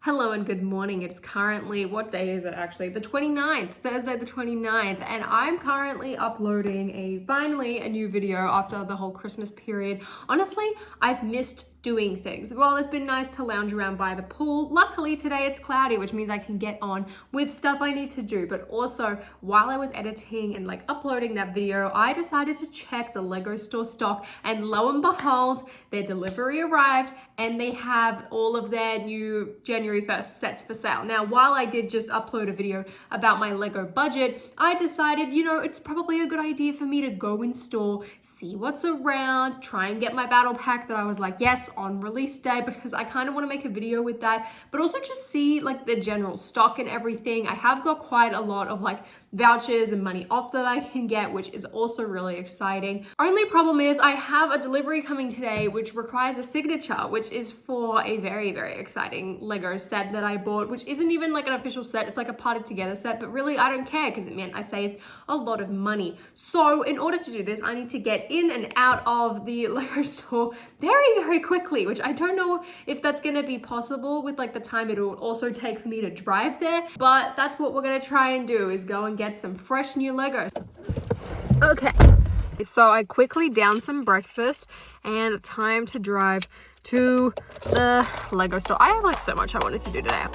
Hello and good morning. It's currently, what day is it actually? The 29th, Thursday the 29th, and I'm currently uploading finally a new video after the whole Christmas period. Honestly, I've missed doing things. Well, it's been nice to lounge around by the pool. Luckily today it's cloudy, which means I can get on with stuff I need to do. But also, while I was editing and uploading that video, I decided to check the Lego store stock, and lo and behold, their delivery arrived and they have all of their new January 1st sets for sale. Now, while I did just upload a video about my Lego budget, I decided, it's probably a good idea for me to go in store, see what's around, try and get my battle pack that I was like, yes, on release day, because I kind of want to make a video with that, but also just see the general stock and everything. I have got quite a lot of vouchers and money off that I can get, which is also really exciting. Only problem is I have a delivery coming today, which requires a signature, which is for a very, very exciting Lego set that I bought, which isn't even an official set. It's a parted together set, but really I don't care because it meant I saved a lot of money. So in order to do this, I need to get in and out of the Lego store very, very quickly, which I don't know if that's going to be possible with the time it will also take for me to drive there, but that's what we're going to try and do, is go and get some fresh new Legos. Okay, so I quickly downed some breakfast and time to drive to the Lego store. I have so much I wanted to do today.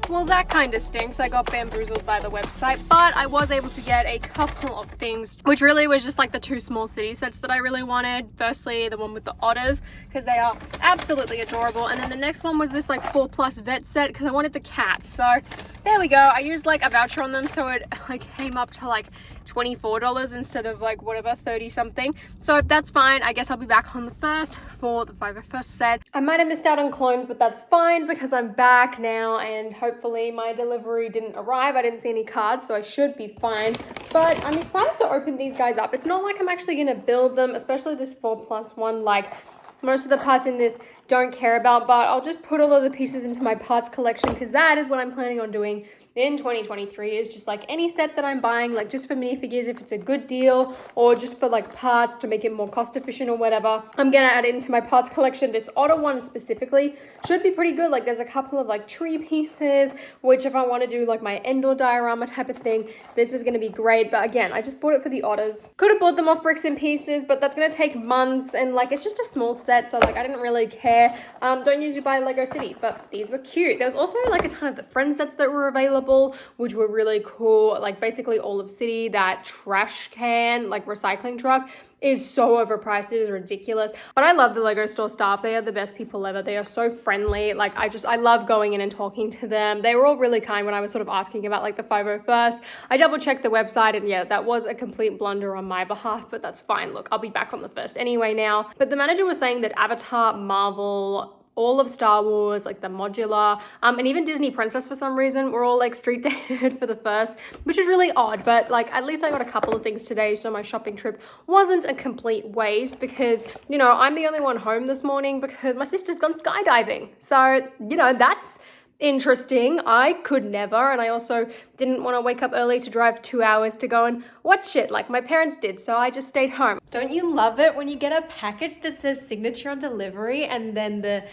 Well, that kind of stinks. I got bamboozled by the website, but I was able to get a couple of things, which really was just the two small city sets that I really wanted. Firstly, the one with the otters, because they are absolutely adorable. And then the next one was this 4+ vet set, because I wanted the cats. So there we go. I used a voucher on them, so it came up to $24 instead of whatever, 30 something. So that's fine. I guess I'll be back on the 1st for the 501st set. I might have missed out on clones, but that's fine because I'm back now, and hopefully my delivery didn't arrive. I didn't see any cards, so I should be fine. But I'm excited to open these guys up. It's not like I'm actually going to build them, especially this 4+ one. Most of the parts in this don't care about, but I'll just put all of the pieces into my parts collection, because that is what I'm planning on doing in 2023, is just any set that I'm buying, just for minifigures if it's a good deal, or just for parts to make it more cost efficient or whatever. I'm gonna add it into my parts collection. This otter one specifically should be pretty good. There's a couple of tree pieces, which if I want to do my Endor diorama type of thing, this is gonna be great. But again, I just bought it for the otters. Could have bought them off Bricks and Pieces, but that's gonna take months, and it's just a small set, so I didn't really care. Don't usually buy Lego City, but these were cute. There was also a ton of the friend sets that were available, which were really cool. Basically all of City, that trash can recycling truck is so overpriced. It is ridiculous. But I love the Lego store staff. They are the best people ever. They are so friendly. I love going in and talking to them. They were all really kind when I was sort of asking about the 501st. I double checked the website, and yeah, that was a complete blunder on my behalf, but that's fine. Look, I'll be back on the 1st anyway now. But the manager was saying that Avatar, Marvel, all of Star Wars, the modular, and even Disney Princess for some reason, were all street dated for the 1st, which is really odd, but at least I got a couple of things today, so my shopping trip wasn't a complete waste, because, I'm the only one home this morning because my sister's gone skydiving. So, that's interesting. I could never, and I also didn't want to wake up early to drive 2 hours to go and watch it like my parents did, so I just stayed home. Don't you love it when you get a package that says signature on delivery, and then the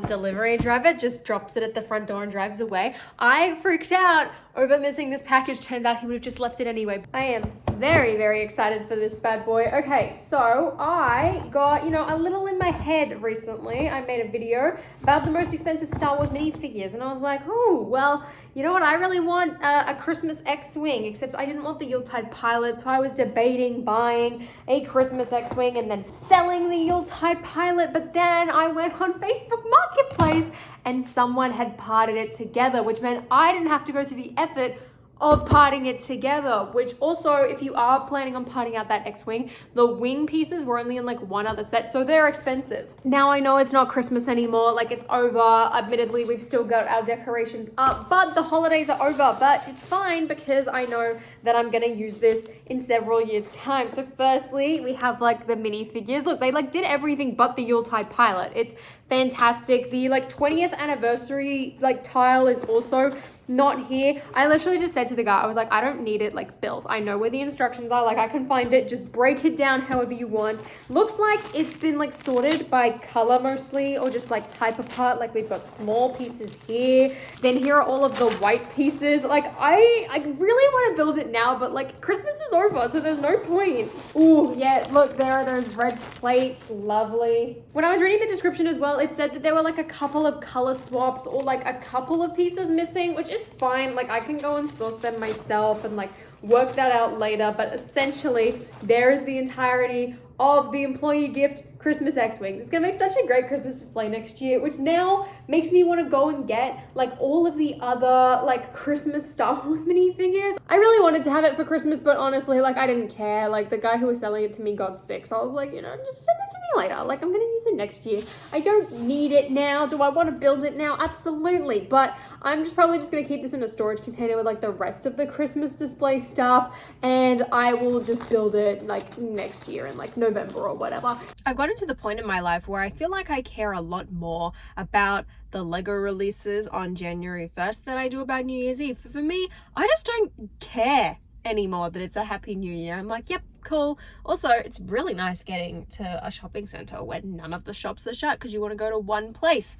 delivery driver just drops it at the front door and drives away? I freaked out over missing this package. Turns out he would have just left it anyway. I am very, very excited for this bad boy. Okay, so I got, a little in my head recently. I made a video about the most expensive Star Wars minifigures, and I was like, oh, well, you know what? I really want a Christmas X-Wing, except I didn't want the Yuletide pilot, so I was debating buying a Christmas X-Wing and then selling the Yuletide pilot, but then I went on Facebook Marketplace and someone had parted it together, which meant I didn't have to go through the effort of parting it together, which also, if you are planning on parting out that X-Wing, the wing pieces were only in one other set, so they're expensive. Now I know it's not Christmas anymore, it's over. Admittedly, we've still got our decorations up, but the holidays are over, but it's fine because I know that I'm gonna use this in several years' time. So firstly, we have the minifigures. Look, they did everything but the Yuletide pilot. It's fantastic. The 20th anniversary tile is also not here. I literally just said to the guy, I was like, I don't need it like built. I know where the instructions are, like I can find it, just break it down however you want. Looks like it's been like sorted by color mostly, or just like type of part. Like we've got small pieces here, then here are all of the white pieces. Like I really want to build it now, but like Christmas is over, so there's no point. Ooh, yeah, look, there are those red plates, lovely. When I was reading the description as well, it said that there were like a couple of color swaps or like a couple of pieces missing, which is fine. Like I can go and source them myself and like work that out later, but essentially there is the entirety of the employee gift Christmas X-Wing. It's gonna make such a great Christmas display next year, which now makes me want to go and get like all of the other like Christmas Star Wars minifigures. I really wanted to have it for Christmas, but honestly, like I didn't care. Like the guy who was selling it to me got sick, so I was like, you know, just send it to me later. Like I'm gonna use it next year. I don't need it now. Do I want to build it now? Absolutely, but I'm just probably just gonna keep this in a storage container with like the rest of the Christmas display stuff, and I will just build it like next year in like November or whatever. I've gotten to the point in my life where I feel like I care a lot more about the Lego releases on January 1st than I do about New Year's Eve. For me, I just don't care anymore that it's a Happy New Year. I'm like, yep, cool. Also, it's really nice getting to a shopping center where none of the shops are shut because you want to go to one place.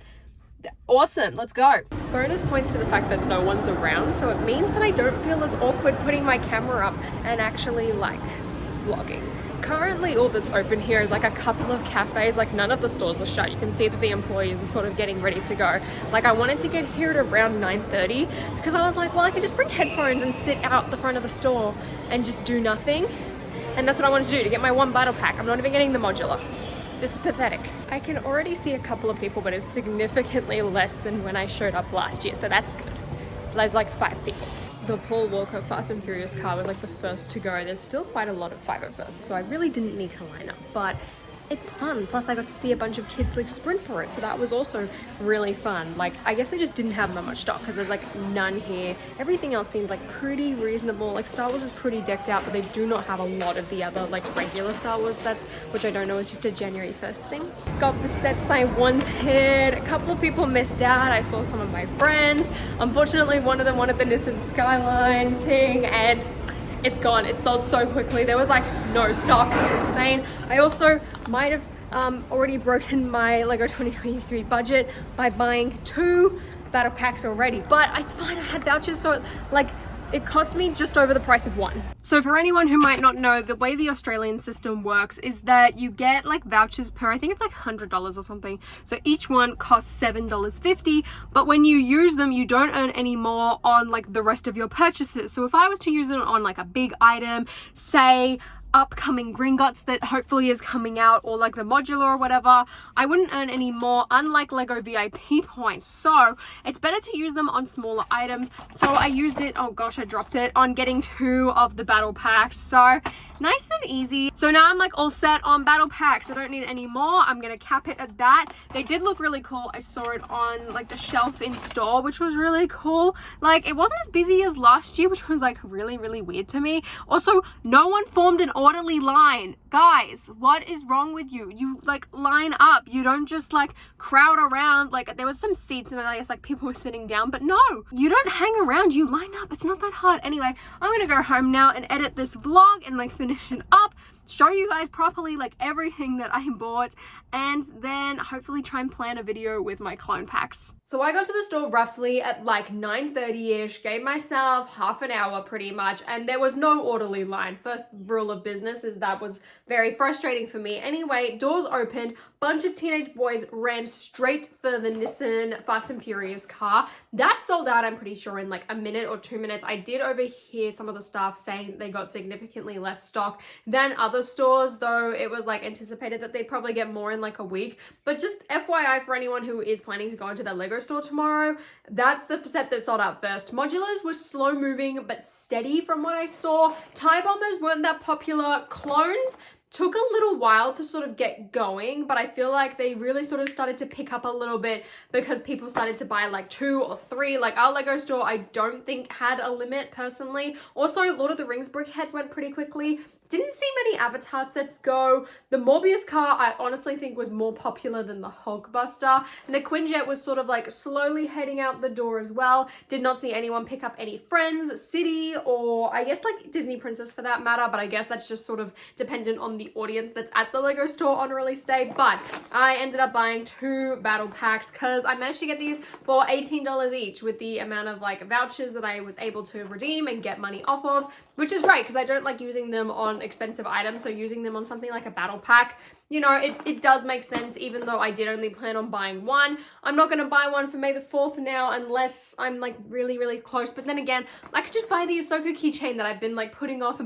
Awesome, let's go. Bonus points to the fact that no one's around, so it means that I don't feel as awkward putting my camera up and actually like vlogging. Currently all that's open here is like a couple of cafes, like none of the stores are shut. You can see that the employees are sort of getting ready to go. Like I wanted to get here at around 9:30 because I was like, well, I could just bring headphones and sit out the front of the store and just do nothing. And that's what I wanted to do, to get my one battle pack. I'm not even getting the modular. This is pathetic. I can already see a couple of people, but it's significantly less than when I showed up last year, so that's good. There's like 5 people. The Paul Walker Fast and Furious car was like the first to go. There's still quite a lot of 501st, so I really didn't need to line up, but it's fun. Plus I got to see a bunch of kids like sprint for it, so that was also really fun. Like I guess they just didn't have that much stock because there's like none here. Everything else seems like pretty reasonable. Like Star Wars is pretty decked out, but they do not have a lot of the other like regular Star Wars sets, which I don't know is just a January 1st thing. Got the sets I wanted. A couple of people missed out. I saw some of my friends. Unfortunately, one of them wanted the Nissan Skyline thing, and it's gone. It sold so quickly. There was like no stock. It's insane. I also might have already broken my LEGO 2023 budget by buying 2 battle packs already, but it's fine. I had vouchers, so like it cost me just over the price of 1. So for anyone who might not know, the way the Australian system works is that you get like vouchers per, I think it's like $100 or something. So each one costs $7.50, but when you use them, you don't earn any more on like the rest of your purchases. So if I was to use it on like a big item, say upcoming Gringotts that hopefully is coming out, or like the modular or whatever, I wouldn't earn any more, unlike Lego VIP points. So it's better to use them on smaller items. So I used it, oh gosh, I dropped it, on getting 2 of the battle packs. So nice and easy. So now I'm like all set on battle packs. I don't need any more. I'm gonna cap it at that. They did look really cool. I saw it on like the shelf in store, which was really cool. Like it wasn't as busy as last year, which was like really weird to me. Also, no one formed an orderly line. Guys, what is wrong with you? You like line up. You don't just like crowd around. Like there was some seats and I guess like people were sitting down, but no, you don't hang around. You line up. It's not that hard. Anyway, I'm gonna go home now and edit this vlog and like finish it up, show you guys properly like everything that I bought, and then hopefully try and plan a video with my clone packs. So I got to the store roughly at like 9:30ish, gave myself half an hour pretty much, and there was no orderly line. First rule of business is that was very frustrating for me. Anyway, doors opened, bunch of teenage boys ran straight for the Nissan Fast and Furious car. That sold out, I'm pretty sure, in like a minute or 2 minutes. I did overhear some of the staff saying they got significantly less stock than other stores, though it was like anticipated that they'd probably get more in like a week. But just FYI for anyone who is planning to go into the Lego store tomorrow, that's the set that sold out first. Modulars were slow moving but steady from what I saw. TIE bombers weren't that popular. Clones took a little while to sort of get going, but I feel like they really sort of started to pick up a little bit because people started to buy like 2 or 3. Like our Lego store, I don't think had a limit personally. Also, Lord of the Rings brickheads went pretty quickly. Didn't see many Avatar sets go. The Morbius car I honestly think was more popular than the Hulkbuster, and the Quinjet was sort of like slowly heading out the door as well. Did not see anyone pick up any Friends, City, or I guess like Disney Princess for that matter, but I guess that's just sort of dependent on the audience that's at the Lego store on release day. But I ended up buying 2 battle packs because I managed to get these for $18 each with the amount of like vouchers that I was able to redeem and get money off of, which is great because I don't like using them on expensive items, so using them on something like a battle pack, you know, it does make sense. Even though I did only plan on buying one, I'm not going to buy one for May the 4th now unless I'm like really close. But then again, I could just buy the Ahsoka keychain that I've been like putting off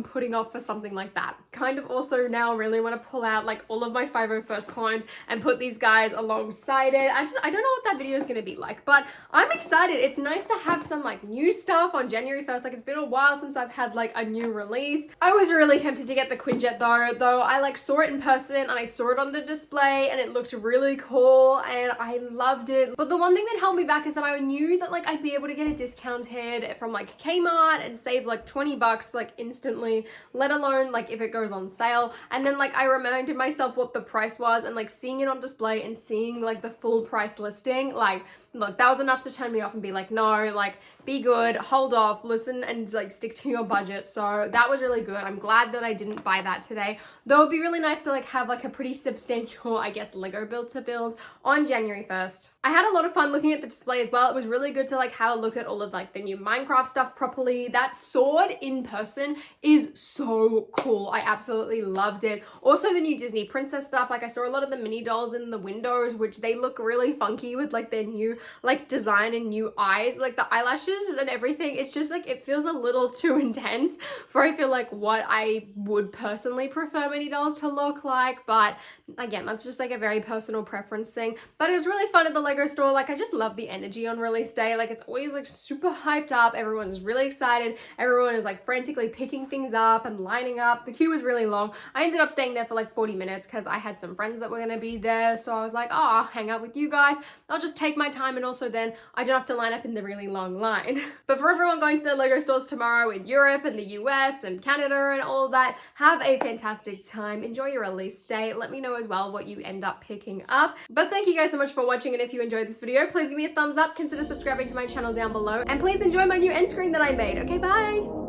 for something like that. Kind of also now really want to pull out like all of my 501st clones and put these guys alongside it. I don't know what that video is going to be like, but I'm excited. It's nice to have some like new stuff on January 1st. Like, it's been a while since I've had like a new release. I was really tempted to get the Quinjet though I like saw it in person and I saw it on the display and it looked really cool and I loved it. But the one thing that held me back is that I knew that like I'd be able to get it discounted from like Kmart and save like 20 bucks like instantly, let alone like if it goes on sale. And then like I reminded myself what the price was, and like seeing it on display and seeing like the full price listing, like look, that was enough to turn me off and be like, no, like be good, hold off, listen and like stick to your budget. So that was really good. I'm glad that I didn't buy that today, though it'd be really nice to like have like a pretty substantial, I guess, Lego build to build on January 1st. I had a lot of fun looking at the display as well. It was really good to like have a look at all of like the new Minecraft stuff properly. That sword in person is so cool. I absolutely loved it. Also the new Disney Princess stuff, like I saw a lot of the mini dolls in the windows, which they look really funky with like their new like design and new eyes, like the eyelashes and everything. It's just like it feels a little too intense for I feel like what I would personally prefer mini dolls to look like. But again, that's just like a very personal preference thing. But it was really fun at the Lego store. Like I just love the energy on release day. Like it's always like super hyped up. Everyone's really excited. Everyone is like frantically picking things up and lining up. The queue was really long. I ended up staying there for like 40 minutes because I had some friends that were going to be there. So I was like, oh, I'll hang out with you guys. I'll just take my time, and also then I don't have to line up in the really long line. But for everyone going to the Lego stores tomorrow in Europe and the US and Canada and all that, have a fantastic time. Enjoy your release day. Let me know as well what you end up picking up. But thank you guys so much for watching, and if you enjoyed this video, please give me a thumbs up, consider subscribing to my channel down below, and please enjoy my new end screen that I made. Okay, bye!